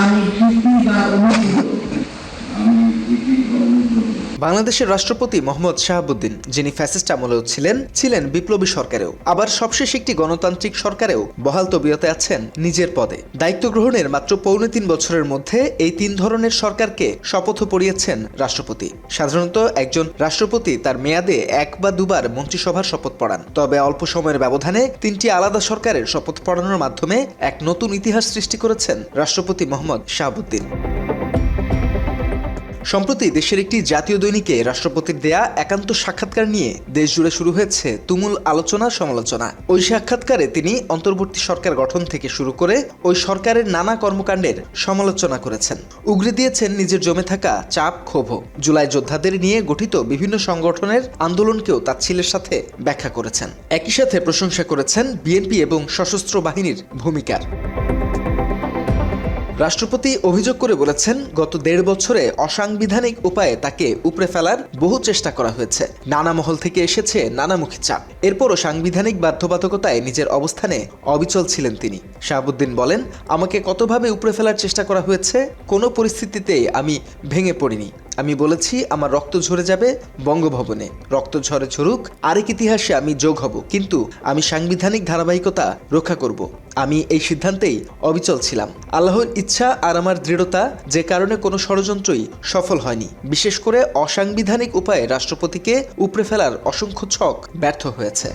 আমি ভীতি বা অনুভূত। বাংলাদেশের রাষ্ট্রপতি মোহাম্মদ শাহাবুদ্দিন, যিনি ফ্যাসিস্ট আমলেও ছিলেন বিপ্লবী সরকারেও, আবার সবশেষ একটি গণতান্ত্রিক সরকারেও বহাল তবিয়তে আছেন নিজের পদে। দায়িত্ব গ্রহণের মাত্র 3.25 বছরের মধ্যে এই 3 ধরনের সরকারকে শপথ পড়িয়েছেন রাষ্ট্রপতি। সাধারণত একজন রাষ্ট্রপতি তার মেয়াদে 1 বা 2 বার মন্ত্রিসভার শপথ পড়ান, তবে অল্প সময়ের ব্যবধানে 3টি আলাদা সরকারের শপথ পড়ানোর মাধ্যমে এক নতুন ইতিহাস সৃষ্টি করেছেন রাষ্ট্রপতি মোহাম্মদ শাহাবুদ্দিন। সম্প্রতি দেশের একটি জাতীয় দৈনিকে রাষ্ট্রপতির দেয়া একান্ত সাক্ষাৎকার নিয়ে দেশজুড়ে শুরু হয়েছে তুমুল আলোচনা সমালোচনা। ওই সাক্ষাৎকারে তিনি অন্তর্বর্তী সরকার গঠন থেকে শুরু করে ওই সরকারের নানা কর্মকাণ্ডের সমালোচনা করেছেন, উগরে দিয়েছেন নিজের জমে থাকা চাপ ক্ষোভও। জুলাই যোদ্ধাদের নিয়ে গঠিত বিভিন্ন সংগঠনের আন্দোলনকেও তাচ্ছিল্যের সাথে ব্যাখ্যা করেছেন। একই সাথে প্রশংসা করেছেন বিএনপি এবং সশস্ত্র বাহিনীর ভূমিকার। রাষ্ট্রপতি অভিযোগ করে বলেছেন, গত 1.5 বছরে অসাংবিধানিক উপায়ে তাকে উপড়ে ফেলার বহু চেষ্টা করা হয়েছে। নানা মহল থেকে এসেছে নানামুখী চাপ। এরপরও সাংবিধানিক বাধ্যবাধকতায় নিজের অবস্থানে অবিচল ছিলেন তিনি। শাহাবুদ্দিন বলেন, আমাকে কতভাবে উপড়ে ফেলার চেষ্টা করা হয়েছে, কোনো পরিস্থিতিতেই আমি ভেঙে পড়িনি। আমি বলেছি আমার রক্ত ঝরে যাবে বঙ্গভবনে, রক্ত ঝরে ঝরুক, আরেক ইতিহাসে আমি যোগ হব, কিন্তু আমি সাংবিধানিক ধারাবাহিকতা রক্ষা করব। আমি এই সিদ্ধান্তেই অবিচল ছিলাম। আল্লাহর ইচ্ছা আর আমার দৃঢ়তা, যে কারণে কোনো ষড়যন্ত্রই সফল হয়নি। বিশেষ করে অসাংবিধানিক উপায়ে রাষ্ট্রপতিকে উপড়ে ফেলার অসংখ্য ছক ব্যর্থ হয়েছে।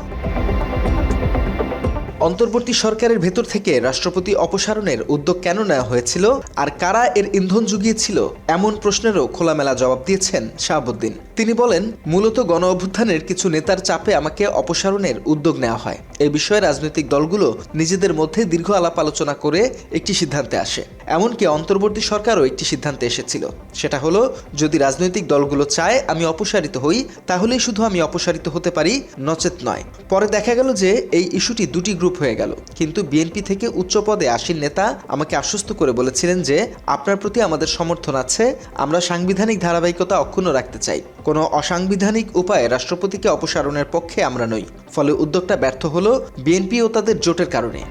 অন্তর্বর্তী সরকারের ভেতর থেকে রাষ্ট্রপতি অপসারণের উদ্যোগ কেন নেওয়া হয়েছিল আর কারা এর ইন্ধন জুগিয়েছিল, এমন প্রশ্নেরও খোলামেলা জবাব দিয়েছেন শাহাবুদ্দিন। তিনি বলেন, মূলত গণ অভ্যুত্থানের কিছু নেতার চাপে আমাকে অপসারণের উদ্যোগ নেওয়া হয়। এই বিষয়ে রাজনৈতিক দলগুলো নিজেদের মধ্যে দীর্ঘ আলাপ আলোচনা করে একটি সিদ্ধান্তে আসে। এমনকি অন্তর্বর্তী সরকারও একটি সিদ্ধান্তে এসেছিল। সেটা হলো, যদি রাজনৈতিক দলগুলো চায় আমি অপসারিত হই, তাহলেই শুধু আমি অপসারিত হতে পারি, নচেত নয়। পরে দেখা গেল যে এই ইস্যুটি দুটি গ্রুপ হয়ে গেল, কিন্তু বিএনপি থেকে উচ্চ পদে আসীন নেতা আমাকে আশ্বস্ত করে বলেছিলেন যে আপনার প্রতি আমাদের সমর্থন আছে, আমরা সাংবিধানিক ধারাবাহিকতা অক্ষুণ্ণ রাখতে চাই, কোনো অসাংবিধানিক উপায়ে রাষ্ট্রপতিকে অপসারণের পক্ষে আমরা নই। ফলে উদ্যোগটা ব্যর্থ হলো বিএনপি ও তাদের জোটের কারণে।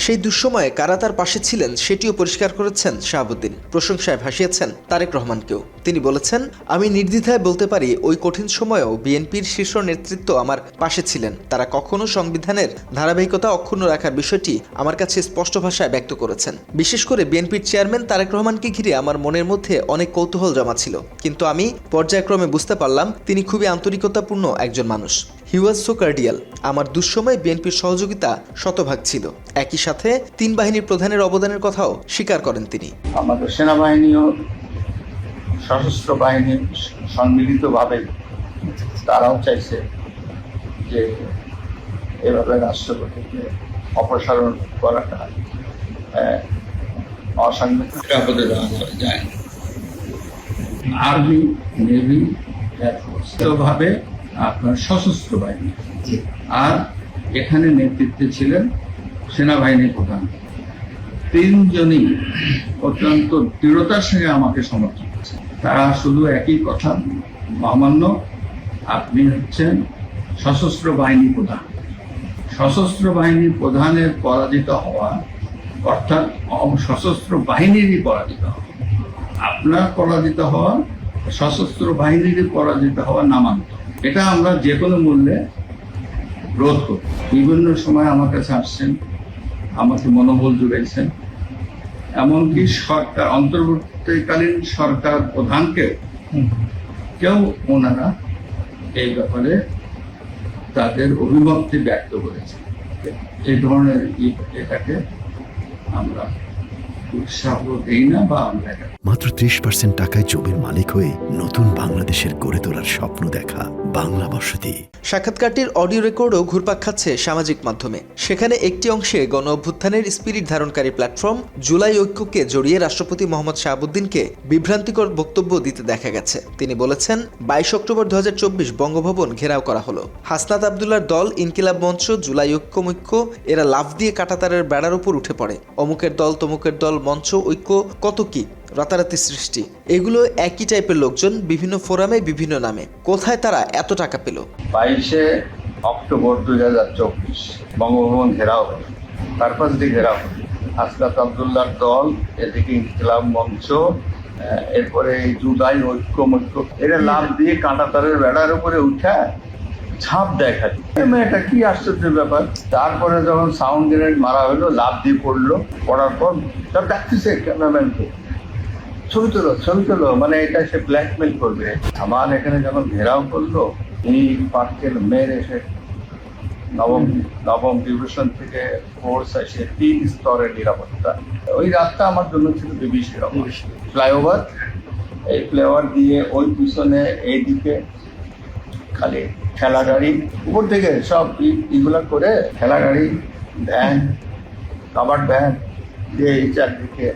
সেই দুঃসময়ে কারা তার পাশে ছিলেন সেটিও পরিষ্কার করেছেন শাহাবুদ্দিন। প্রশংসায় ভাসিয়েছেন তারেক রহমানকেও। তিনি বলেছেন, আমি নির্দ্বিধায় বলতে পারি ওই কঠিন সময়েও বিএনপির শীর্ষ নেতৃত্ব আমার পাশে ছিলেন। তারা কখনো সংবিধানের ধারাবাহিকতা অক্ষুণ্ণ রাখার বিষয়টি আমার কাছে স্পষ্ট ভাষায় ব্যক্ত করেছেন। বিশেষ করে বিএনপির চেয়ারম্যান তারেক রহমানকে ঘিরে আমার মনের মধ্যে অনেক কৌতূহল জমা ছিল, কিন্তু আমি পর্যায়ক্রমে বুঝতে পারলাম তিনি খুবই আন্তরিকতাপূর্ণ একজন মানুষ। হি ওয়াজ সো কার্ডিয়াল। আমার দুঃসময়ে বিএনপির সহযোগিতা শতভাগ ছিল। একই সাথে 3 বাহিনীর প্রধানের অবদানের কথাও স্বীকার করেন তিনি। আমাদের সেনাবাহিনী ও সশস্ত্র বাহিনী সম্মিলিতভাবে তারাও চাইছে যে এভাবে রাষ্ট্রপতিকে অপসারণ করাটা অসাংবিধানিক যায়। আর্মি, নেভি, এয়ারফোর্স ভাবে আপনার সশস্ত্র বাহিনী, আর এখানে নেতৃত্বে ছিলেন সেনাবাহিনীর প্রধান। 3 জনই অত্যন্ত দৃঢ়তার সঙ্গে আমাকে সমর্থন করছে। তারা শুধু একই কথা, মহামান্য আপনি হচ্ছেন সশস্ত্র বাহিনী প্রধান। সশস্ত্র বাহিনী প্রধানের পরাজিত হওয়া অর্থাৎ সশস্ত্র বাহিনীরই পরাজিত হওয়া, আপনার পরাজিত হওয়া, সশস্ত্র বাহিনীরই পরাজিত হওয়া নামান্ত। এটা আমরা যে কোনো মূল্যে রোধ করি। বিভিন্ন সময় আমার কাছে আসছেন, আমাকে মনোবল জুড়েছেন, এমনকি সরকার অন্তর্বর্তীকালীন সরকার প্রধানকে কেউ ওনারা এই ব্যাপারে তাদের অভিমতটি ব্যক্ত করেছে। এই ধরনের এটাকে আমরা উৎসাহ দেই না বা আমরা মাত্র 30% টাকায় জমির মালিক হয়ে নতুন বাংলাদেশের গড়ে তোলার স্বপ্ন দেখা বাংলা বসতি। সাক্ষাৎকারটির অডিও রেকর্ডও ঘুরপাক খাচ্ছে সামাজিক মাধ্যমে। সেখানে একটি অংশে গণ অভ্যুত্থানের স্পিরিট ধারণকারী প্ল্যাটফর্ম জুলাই ঐক্যকে জড়িয়ে রাষ্ট্রপতি মোহাম্মদ শাহাবুদ্দিনকে বিভ্রান্তিকর বক্তব্য দিতে দেখা গেছে। তিনি বলেছেন, 22 অক্টোবর 2024 বঙ্গভবন ঘেরাও করা হলো। হাসনাত আবদুল্লার দল, ইনকিলাব মঞ্চ, জুলাই ঐক্য এরা লাফ দিয়ে কাঁটাতারের বেড়ার উপর উঠে পড়ে। অমুকের দল, তমুকের দল, মঞ্চ, ঐক্য, কত কি রাতারাতি সৃষ্টি। এগুলো একই টাইপের লোকজন, বিভিন্ন ফোরামে বিভিন্ন নামে। কোথায় তারা এত টাকা পেল? 22 অক্টোবর 2024 বঙ্গভবন ঘেরাও হলো, পারপাস দিয়ে ঘেরাও হলো। হাসনাত আব্দুল্লাহর দল, এদিকে ইনকিলাব মঞ্চ, এরপরে এই জুলাই ঐক্যমত্য, এরা লাভ দিয়ে কাঁটাতারের বেড়ার উপরে উঠা ঝাঁপ দেয় খালি। এটা কি আশ্চর্য ব্যাপার। তারপরে যখন সাউন্ড গ্রেনেড মারা হলো, লাভ দিয়ে পড়ার পর সব ডাকতেছে ক্যামেরাম্যানকে, ছবি তোলো, মানে এটা সে ব্ল্যাকমেল করবে। আমার এখানে যখন ঘেরাও করলো, এই পার্কের মেয়ের এসে নবম ডিভিশন থেকে ফোর্স এসে 3 স্তরের নিরাপত্তা। ওই রাতটা আমার জন্য ছিল বিভীষিক। ফ্লাইওভার, এই ফ্লাইওভার দিয়ে ওই পিছনে এইদিকে খালি ঠেলা গাড়ি, উপর থেকে সব এগুলা করে ঠেলা গাড়ি, ভ্যান, কাভার ভ্যান দিয়ে এই চারদিকে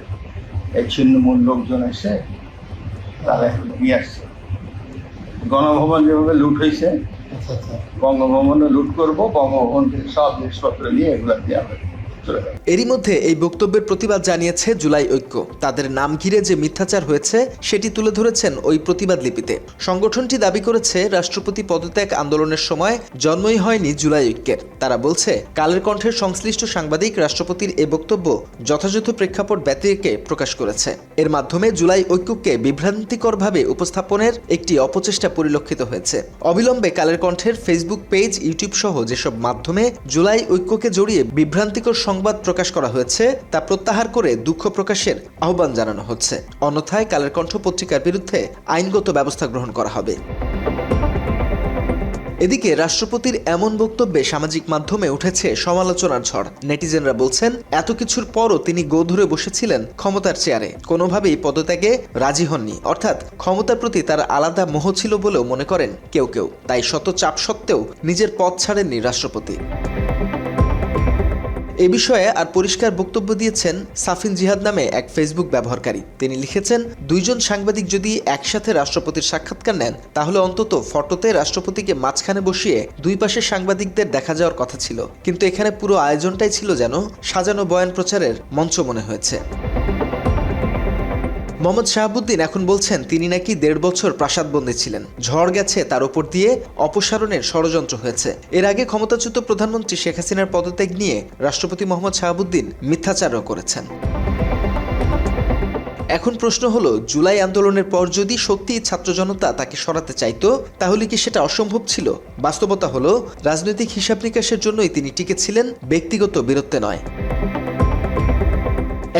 এই ছিন্নমূল লোকজন এসে তারা নিয়ে আসছে। গণভবন যেভাবে লুট হয়েছে, বঙ্গভবনে লুট করবো, বঙ্গভবন থেকে সব জিনিসপত্র নিয়ে এগুলা দিয়ে আমরা চলে যাবো। এরই মধ্যে এই বক্তব্যের প্রতিবাদ জানিয়েছে জুলাই ঐক্য। তাদের নাম ঘিরে যে মিথ্যাচার হয়েছে সেটি তুলে ধরেছেন ওই প্রতিবাদ লিপিতে। সংগঠনটি দাবি করেছে রাষ্ট্রপতি পদত্যাগ আন্দোলনের সময় জন্মই হয়নি জুলাই ঐক্যের। তারা বলছে, কালের কণ্ঠের সংশ্লিষ্ট সাংবাদিক রাষ্ট্রপতির এ বক্তব্য যথাযথ প্রেক্ষাপট ব্যতিরেকে প্রকাশ করেছে। এর মাধ্যমে জুলাই ঐক্যকে বিভ্রান্তিকরভাবে উপস্থাপনের একটি অপচেষ্টা পরিলক্ষিত হয়েছে। অবিলম্বে কালের কণ্ঠের ফেসবুক পেজ, ইউটিউব সহ যেসব মাধ্যমে জুলাই ঐক্যকে জড়িয়ে বিভ্রান্তিকর সংবাদ প্রকাশ করা হয়েছে তা প্রত্যাহার করে দুঃখ প্রকাশের আহ্বান জানানো হচ্ছে। অন্যথায় কালের কণ্ঠ পত্রিকার বিরুদ্ধে আইনগত ব্যবস্থা গ্রহণ করা হবে। এদিকে রাষ্ট্রপতির এমন বক্তব্যে সামাজিক মাধ্যমে উঠেছে সমালোচনার ঝড়। নেটিজেনরা বলছেন, এত কিছুর পরও তিনি গো ধরে বসেছিলেন ক্ষমতার চেয়ারে, কোনোভাবেই পদত্যাগে রাজি হননি। অর্থাৎ ক্ষমতার প্রতি তার আলাদা মোহ ছিল বলেও মনে করেন কেউ কেউ। তাই শত চাপ সত্ত্বেও নিজের পদ ছাড়েননি রাষ্ট্রপতি। এ বিষয়ে আর পরিষ্কার বক্তব্য দিয়েছেন সাফিন জিহাদ নামে এক ফেসবুক ব্যবহারকারী। তিনি লিখেছেন, দুইজন সাংবাদিক যদি একসাথে রাষ্ট্রপতির সাক্ষাৎকার নেন তাহলে অন্তত ফটোতে রাষ্ট্রপতিকে মাঝখানে বসিয়ে দুই পাশের সাংবাদিকদের দেখা যাওয়ার কথা ছিল, কিন্তু এখানে পুরো আয়োজনটাই ছিল যেন সাজানো বয়ান প্রচারের মঞ্চ মনে হয়েছে। মোহাম্মদ শাহাবুদ্দিন এখন বলছেন তিনি নাকি 1.5 বছর প্রাসাদবন্দী ছিলেন, ঝড় গেছে তার উপর দিয়ে, অপসারণের ষড়যন্ত্র হয়েছে। এর আগে ক্ষমতাচ্যুত প্রধানমন্ত্রী শেখ হাসিনার পদত্যাগ নিয়ে রাষ্ট্রপতি মোহাম্মদ শাহাবুদ্দিন মিথ্যাচারও করেছেন। এখন প্রশ্ন হলো, জুলাই আন্দোলনের পর যদি সত্যিই ছাত্র জনতা তাকে সরাতে চাইতো তাহলে কি সেটা অসম্ভব ছিল? বাস্তবতা হলো, রাজনৈতিক হিসাব নিকাশের জন্যই তিনি টিকেছিলেন, ব্যক্তিগত বীরত্বে নয়।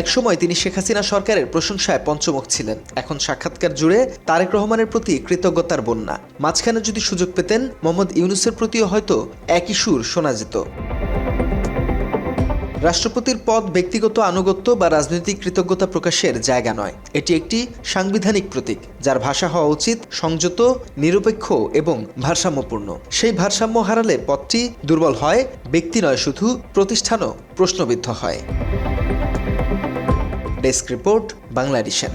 একসময় তিনি শেখ হাসিনা সরকারের প্রশংসায় পঞ্চমুখ ছিলেন। এখন সাক্ষাৎকার জুড়ে তারেক রহমানের প্রতি কৃতজ্ঞতার বন্যা। মাঝখানে যদি সুযোগ পেতেন, মোহাম্মদ ইউনূসের প্রতিও হয়তো একই সুর শোনা যেত। রাষ্ট্রপতির পদ ব্যক্তিগত আনুগত্য বা রাজনৈতিক কৃতজ্ঞতা প্রকাশের জায়গা নয়। এটি একটি সাংবিধানিক প্রতীক, যার ভাষা হওয়া উচিত সংযত, নিরপেক্ষ এবং ভারসাম্যপূর্ণ। সেই ভারসাম্য হারালে পদটি দুর্বল হয়, ব্যক্তি নয় শুধু প্রতিষ্ঠানও প্রশ্নবিদ্ধ হয়। Desk report, Bangla addition.